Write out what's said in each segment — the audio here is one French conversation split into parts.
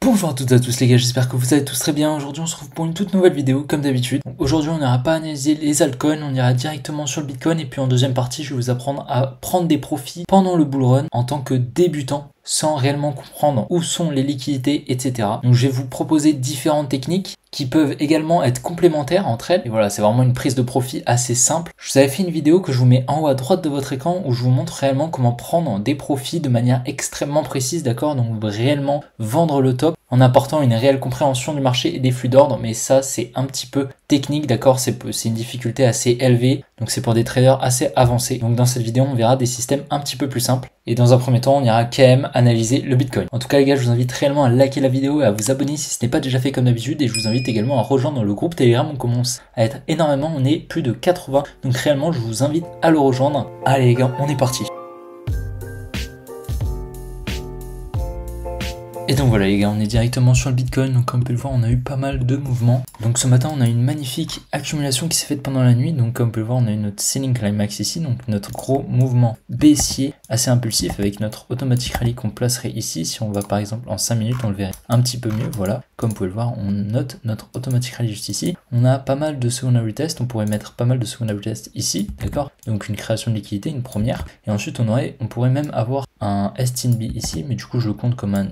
Bonjour à toutes et à tous les gars, j'espère que vous allez tous très bien. Aujourd'hui on se retrouve pour une toute nouvelle vidéo comme d'habitude. Aujourd'hui on n'ira pas analyser les altcoins, on ira directement sur le Bitcoin et puis en deuxième partie je vais vous apprendre à prendre des profits pendant le bull run en tant que débutant sans réellement comprendre où sont les liquidités, etc. Donc je vais vous proposer différentes techniques qui peuvent également être complémentaires entre elles. Et voilà, c'est vraiment une prise de profit assez simple. Je vous avais fait une vidéo que je vous mets en haut à droite de votre écran où je vous montre réellement comment prendre des profits de manière extrêmement précise, d'accord? Donc réellement vendre le top en apportant une réelle compréhension du marché et des flux d'ordre, mais ça c'est un petit peu technique, d'accord? C'est une difficulté assez élevée, donc c'est pour des traders assez avancés. Donc dans cette vidéo on verra des systèmes un petit peu plus simples. Et dans un premier temps on ira quand même analyser le Bitcoin. En tout cas les gars, je vous invite réellement à liker la vidéo et à vous abonner si ce n'est pas déjà fait comme d'habitude, et je vous invite également à rejoindre le groupe Telegram. On commence à être énormément, on est plus de 80, donc réellement je vous invite à le rejoindre. Allez les gars, on est parti. Et donc voilà les gars, on est directement sur le Bitcoin, donc comme vous pouvez le voir on a eu pas mal de mouvements. Donc ce matin on a eu une magnifique accumulation qui s'est faite pendant la nuit, donc comme vous pouvez le voir on a eu notre selling climax ici, donc notre gros mouvement baissier assez impulsif avec notre automatic rally qu'on placerait ici. Si on va par exemple en 5 minutes on le verrait un petit peu mieux, voilà, comme vous pouvez le voir on note notre automatic rally juste ici. On a pas mal de secondary test, on pourrait mettre pas mal de secondary test ici, d'accord, donc une création de liquidité, une première, et ensuite on pourrait même avoir un STNB ici, mais du coup je le compte comme un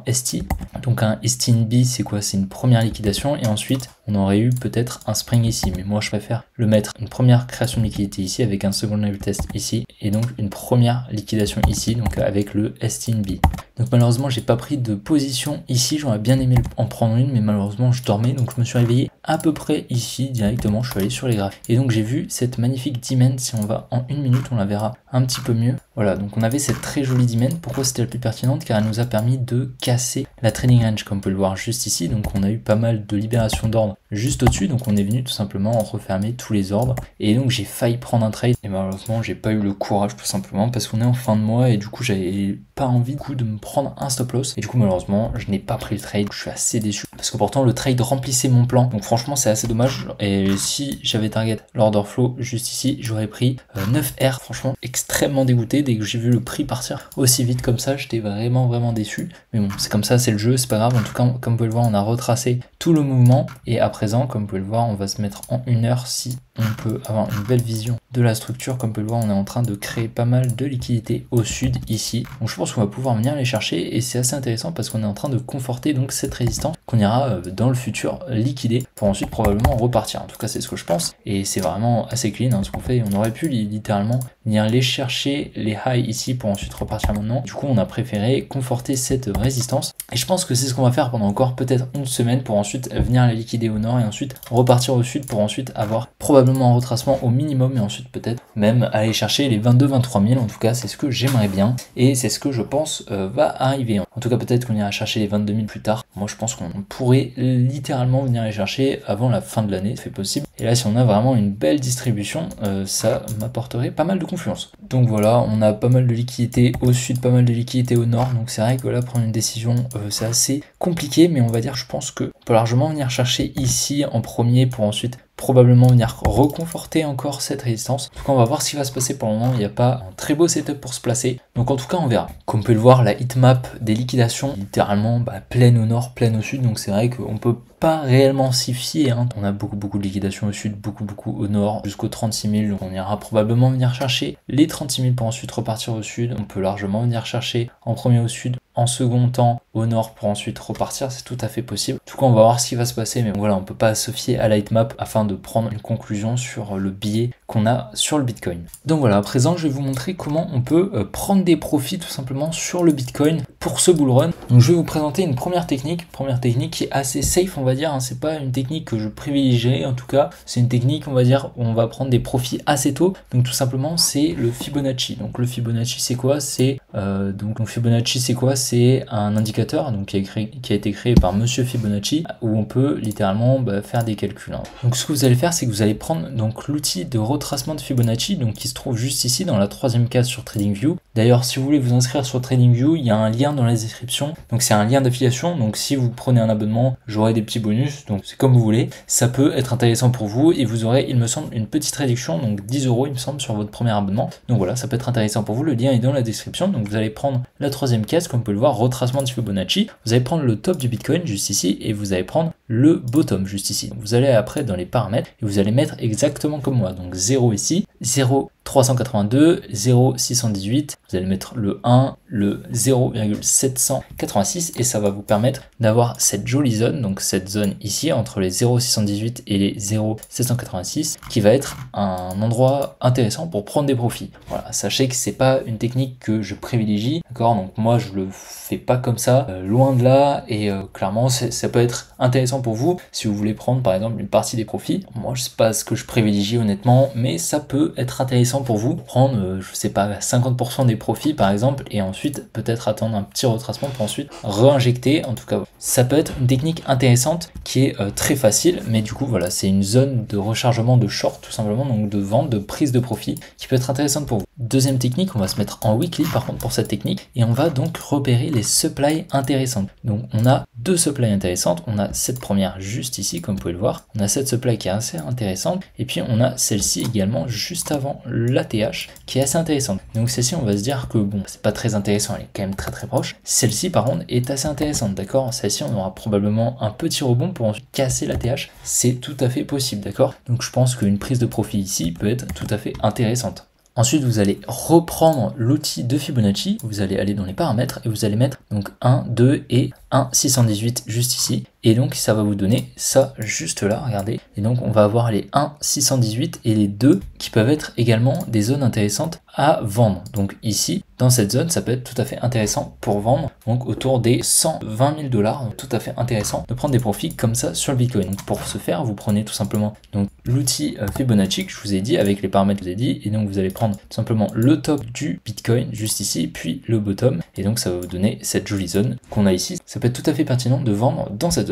ST. Donc un STNB c'est quoi? C'est une première liquidation et ensuite on aurait eu peut-être un spring ici, mais moi je préfère le mettre une première création de liquidité ici avec un secondary test ici et donc une première liquidation ici, donc avec le STNB. Donc malheureusement j'ai pas pris de position ici, j'aurais bien aimé en prendre une, mais malheureusement je dormais, donc je me suis réveillé à peu près ici directement, je suis allé sur les graphes et donc j'ai vu cette magnifique demand. Si on va en une minute on la verra un petit peu mieux. Voilà, donc on avait cette très jolie demand. Pourquoi c'était la plus pertinente? Car elle nous a permis de casser la trading range comme on peut le voir juste ici. Donc on a eu pas mal de libération d'ordre juste au-dessus, donc on est venu tout simplement refermer tous les ordres et donc j'ai failli prendre un trade et malheureusement j'ai pas eu le courage tout simplement parce qu'on est en fin de mois et du coup j'avais pas envie de me prendre un stop loss et du coup malheureusement je n'ai pas pris le trade. Je suis assez déçu parce que pourtant le trade remplissait mon plan, donc franchement c'est assez dommage. Et si j'avais target l'order flow juste ici j'aurais pris 9R. Franchement extrêmement dégoûté dès que j'ai vu le prix partir aussi vite comme ça, j'étais vraiment déçu, mais bon c'est comme ça, c'est le jeu, c'est pas grave. En tout cas comme vous pouvez le voir on a retracé tout le mouvement et à présent comme vous pouvez le voir on va se mettre en 1 heure si on peut avoir une belle vision de la structure. Comme vous pouvez le voir on est en train de créer pas mal de liquidités au sud ici, donc je pense qu'on va pouvoir venir les chercher et c'est assez intéressant parce qu'on est en train de conforter donc cette résistance qu'on ira dans le futur liquider pour ensuite probablement repartir. En tout cas c'est ce que je pense et c'est vraiment assez clean hein, ce qu'on fait. On aurait pu littéralement venir les chercher les highs ici pour ensuite repartir maintenant. Du coup on a préféré conforter cette résistance et je pense que c'est ce qu'on va faire pendant encore peut-être une semaine pour ensuite venir les liquider au nord et ensuite repartir au sud pour ensuite avoir probablement un retracement au minimum et ensuite peut-être même aller chercher les 22-23 000. En tout cas c'est ce que j'aimerais bien et c'est ce que je pense va arriver. En tout cas peut-être qu'on ira chercher les 22 000 plus tard. Moi je pense qu'on pourrait littéralement venir les chercher avant la fin de l'année, c'est possible. Et là si on a vraiment une belle distribution, ça m'apporterait pas mal de confiance. Donc voilà, on a pas mal de liquidités au sud, pas mal de liquidités au nord, donc c'est vrai que là prendre une décision c'est assez compliqué, mais on va dire je pense que on peut largement venir chercher ici en premier pour ensuite probablement venir reconforter encore cette résistance. En tout cas on va voir ce qui va se passer. Pour le moment il n'y a pas un très beau setup pour se placer, donc en tout cas on verra. Comme on peut le voir la heatmap des liquidations littéralement pleine au nord, pleine au sud, donc c'est vrai qu'on peut pas réellement s'y fier hein. On a beaucoup de liquidations au sud, beaucoup au nord jusqu'aux 36 000, donc on ira probablement venir chercher les 36 000 pour ensuite repartir au sud. On peut largement venir chercher en premier au sud, en second temps au nord pour ensuite repartir, c'est tout à fait possible. En tout cas on va voir ce qui va se passer, mais voilà on peut pas se fier à la heatmap afin de prendre une conclusion sur le biais qu'on a sur le Bitcoin. Donc voilà, à présent je vais vous montrer comment on peut prendre des profits tout simplement sur le Bitcoin pour ce bull run. Donc je vais vous présenter une première technique qui est assez safe on va dire hein. C'est pas une technique que je privilégierais, en tout cas c'est une technique on va dire où on va prendre des profits assez tôt. Donc tout simplement c'est le Fibonacci. Donc le Fibonacci c'est quoi? C'est Fibonacci c'est quoi? C'est un indicateur donc qui a été créé par Monsieur Fibonacci où on peut littéralement faire des calculs hein. Donc ce que vous allez faire c'est que vous allez prendre donc l'outil de retracement de Fibonacci donc qui se trouve juste ici dans la troisième case sur TradingView. D'ailleurs D'ailleurs, si vous voulez vous inscrire sur TradingView, il y a un lien dans la description. Donc c'est un lien d'affiliation. Donc si vous prenez un abonnement, j'aurai des petits bonus. Donc c'est comme vous voulez. Ça peut être intéressant pour vous et vous aurez, il me semble, une petite réduction, donc 10 € il me semble, sur votre premier abonnement. Donc voilà, ça peut être intéressant pour vous. Le lien est dans la description. Donc vous allez prendre la troisième case, comme vous pouvez le voir, retracement de Fibonacci. Vous allez prendre le top du Bitcoin juste ici et vous allez prendre le bottom juste ici. Donc vous allez après dans les paramètres et vous allez mettre exactement comme moi. Donc 0 ici, 0,382, 0,618, vous allez mettre le 1, le 0,786 et ça va vous permettre d'avoir cette jolie zone, donc cette zone ici entre les 0,618 et les 0,786 qui va être un endroit intéressant pour prendre des profits. Voilà, sachez que c'est pas une technique que je privilégie, d'accord, donc moi je le fais pas comme ça, loin de là, et clairement ça peut être intéressant pour vous si vous voulez prendre par exemple une partie des profits. Moi je sais pas ce que je privilégie honnêtement, mais ça peut être intéressant pour vous, prendre je sais pas 50% des profits par exemple et ensuite peut-être attendre un petit retracement pour ensuite réinjecter. En tout cas ça peut être une technique intéressante qui est très facile, mais du coup voilà, c'est une zone de rechargement de short tout simplement, donc de vente, de prise de profit qui peut être intéressante pour vous. Deuxième technique, on va se mettre en weekly par contre pour cette technique et on va donc repérer les supplies intéressantes. Donc on a deux supplies intéressantes, on a cette première juste ici comme vous pouvez le voir, on a cette supply qui est assez intéressante et puis on a celle-ci également juste avant l'ATH qui est assez intéressante. Donc celle-ci on va se dire que bon, c'est pas très intéressant, elle est quand même très proche. Celle-ci par contre est assez intéressante, d'accord. Celle-ci on aura probablement un petit rebond pour ensuite casser l'ATH, c'est tout à fait possible, d'accord. Donc je pense qu'une prise de profit ici peut être tout à fait intéressante. Ensuite, vous allez reprendre l'outil de Fibonacci, vous allez aller dans les paramètres et vous allez mettre donc 1, 2 et 1,618 juste ici. Et donc ça va vous donner ça juste là, regardez. Et donc on va avoir les 1,618 et les 2 qui peuvent être également des zones intéressantes à vendre. Donc ici, dans cette zone, ça peut être tout à fait intéressant pour vendre. Donc autour des 120 000 $. Donc tout à fait intéressant de prendre des profits comme ça sur le Bitcoin. Donc pour ce faire, vous prenez tout simplement donc l'outil Fibonacci que je vous ai dit avec les paramètres que je vous ai dit. Et donc vous allez prendre tout simplement le top du Bitcoin juste ici, puis le bottom. Et donc ça va vous donner cette jolie zone qu'on a ici. Ça peut être tout à fait pertinent de vendre dans cette zone.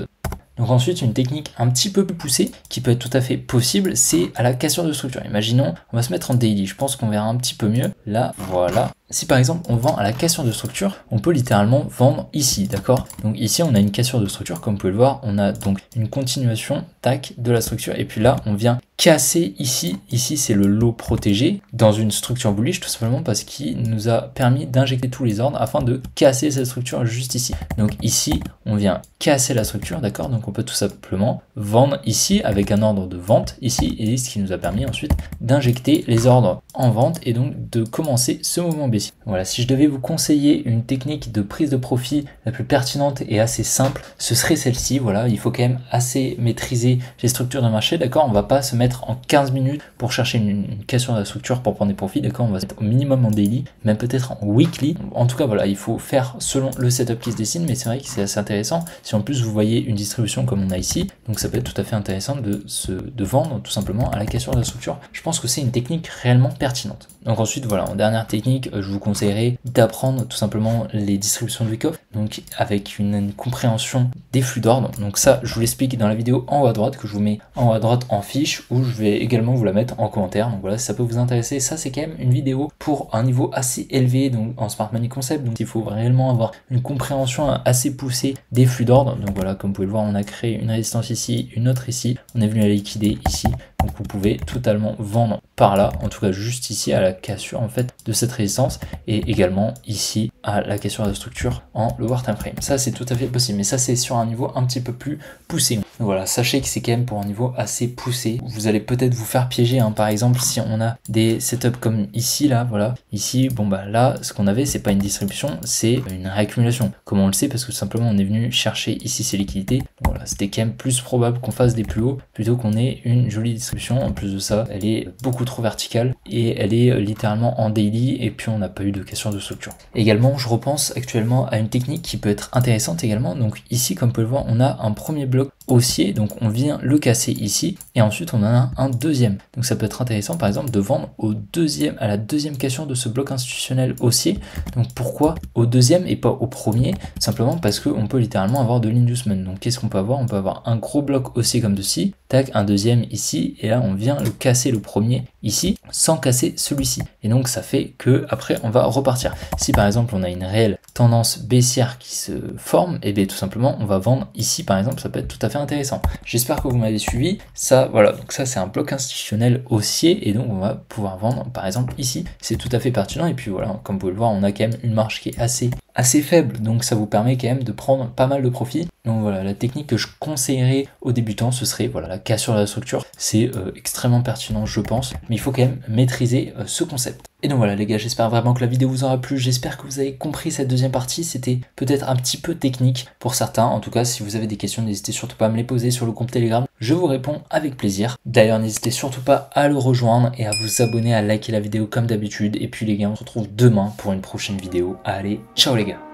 Donc ensuite, une technique un petit peu plus poussée qui peut être tout à fait possible, c'est à la cassure de structure. Imaginons, on va se mettre en daily, je pense qu'on verra un petit peu mieux. Là, voilà. Si par exemple on vend à la cassure de structure, on peut littéralement vendre ici, d'accord. Donc ici on a une cassure de structure, comme vous pouvez le voir, on a donc une continuation, tac, de la structure. Et puis là, on vient casser ici, c'est le lot protégé dans une structure bullish, tout simplement parce qu'il nous a permis d'injecter tous les ordres afin de casser cette structure juste ici. Donc ici, on vient casser la structure, d'accord. Donc on peut tout simplement vendre ici avec un ordre de vente ici, et ce qui nous a permis ensuite d'injecter les ordres en vente et donc de commencer ce mouvement baissier. Voilà, si je devais vous conseiller une technique de prise de profit la plus pertinente et assez simple, ce serait celle-ci. Voilà, il faut quand même assez maîtriser les structures de marché, d'accord. On va pas se mettre en 15 minutes pour chercher une cassure de la structure pour prendre des profits, d'accord. On va se mettre au minimum en daily, même peut-être en weekly. En tout cas, voilà, il faut faire selon le setup qui se dessine, mais c'est vrai que c'est assez intéressant. Si en plus vous voyez une distribution comme on a ici, donc ça peut être tout à fait intéressant de vendre tout simplement à la cassure de la structure. Je pense que c'est une technique réellement pertinente. Donc ensuite, voilà, en dernière technique, je vous conseillerais d'apprendre tout simplement les distributions de Wyckoff, donc avec une compréhension des flux d'ordre. Donc ça, je vous l'explique dans la vidéo en haut à droite, que je vous mets en haut à droite en fiche, où je vais également vous la mettre en commentaire. Donc voilà, si ça peut vous intéresser, ça c'est quand même une vidéo pour un niveau assez élevé donc en Smart Money Concept, donc il faut réellement avoir une compréhension assez poussée des flux d'ordre. Donc voilà, comme vous pouvez le voir, on a créé une résistance ici, une autre ici, on est venu la liquider ici. Donc vous pouvez totalement vendre par là, en tout cas juste ici à la cassure en fait de cette résistance, et également ici à la cassure de structure en lower time frame. Ça c'est tout à fait possible, mais ça c'est sur un niveau un petit peu plus poussé. Donc voilà, sachez que c'est quand même pour un niveau assez poussé. Vous allez peut-être vous faire piéger, hein. Par exemple si on a des setups comme ici là, voilà, ici, bon bah là ce qu'on avait c'est pas une distribution, c'est une réaccumulation. Comment on le sait? Parce que tout simplement on est venu chercher ici ces liquidités. Donc voilà, c'était quand même plus probable qu'on fasse des plus hauts plutôt qu'on ait une jolie distribution. En plus de ça, elle est beaucoup trop verticale et elle est littéralement en daily, et puis on n'a pas eu de cassure de structure. Également, je repense actuellement à une technique qui peut être intéressante également. Donc ici, comme vous pouvez le voir, on a un premier bloc haussier, donc on vient le casser ici, et ensuite on en a un deuxième. Donc ça peut être intéressant par exemple de vendre à la deuxième cassure de ce bloc institutionnel haussier. Donc pourquoi au deuxième et pas au premier? Simplement parce qu'on peut littéralement avoir de l'inducement. Donc qu'est-ce qu'on peut avoir? On peut avoir un gros bloc haussier comme ceci, tac, un deuxième ici, et là on vient le casser le premier ici sans casser celui-ci. Et donc ça fait que après on va repartir. Si par exemple on a une réelle tendance baissière qui se forme, et bien tout simplement on va vendre ici par exemple, ça peut être tout à fait intéressant. J'espère que vous m'avez suivi. Ça voilà, donc ça c'est un bloc institutionnel haussier et donc on va pouvoir vendre par exemple ici. C'est tout à fait pertinent et puis voilà, comme vous pouvez le voir, on a quand même une marge qui est assez faible, donc ça vous permet quand même de prendre pas mal de profit. Donc voilà, la technique que je conseillerais aux débutants, ce serait voilà, la cassure de la structure. C'est extrêmement pertinent je pense, mais il faut quand même maîtriser ce concept. Et donc voilà les gars, j'espère vraiment que la vidéo vous aura plu, j'espère que vous avez compris cette deuxième partie, c'était peut-être un petit peu technique pour certains, en tout cas si vous avez des questions n'hésitez surtout pas à me les poser sur le compte Telegram, je vous réponds avec plaisir. D'ailleurs n'hésitez surtout pas à le rejoindre et à vous abonner, à liker la vidéo comme d'habitude, et puis les gars on se retrouve demain pour une prochaine vidéo, allez ciao les gars.